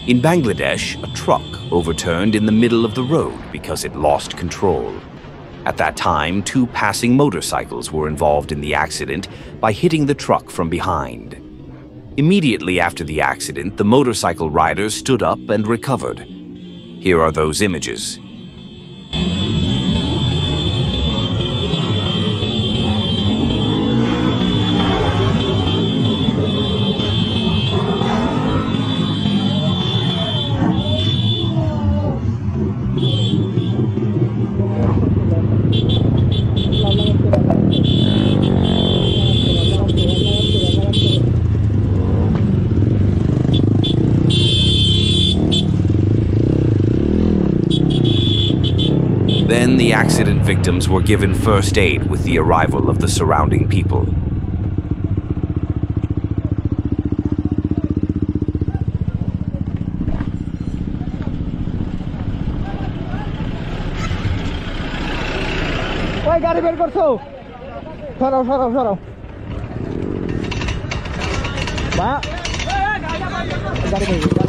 In Bangladesh, a truck overturned in the middle of the road because it lost control. At that time, 2 passing motorcycles were involved in the accident by hitting the truck from behind. Immediately after the accident, the motorcycle riders stood up and recovered. Here are those images. Then the accident victims were given first aid with the arrival of the surrounding people. ওই গাড়ি বের করছো সরাও সরাও সরাও বা গাড়ি বের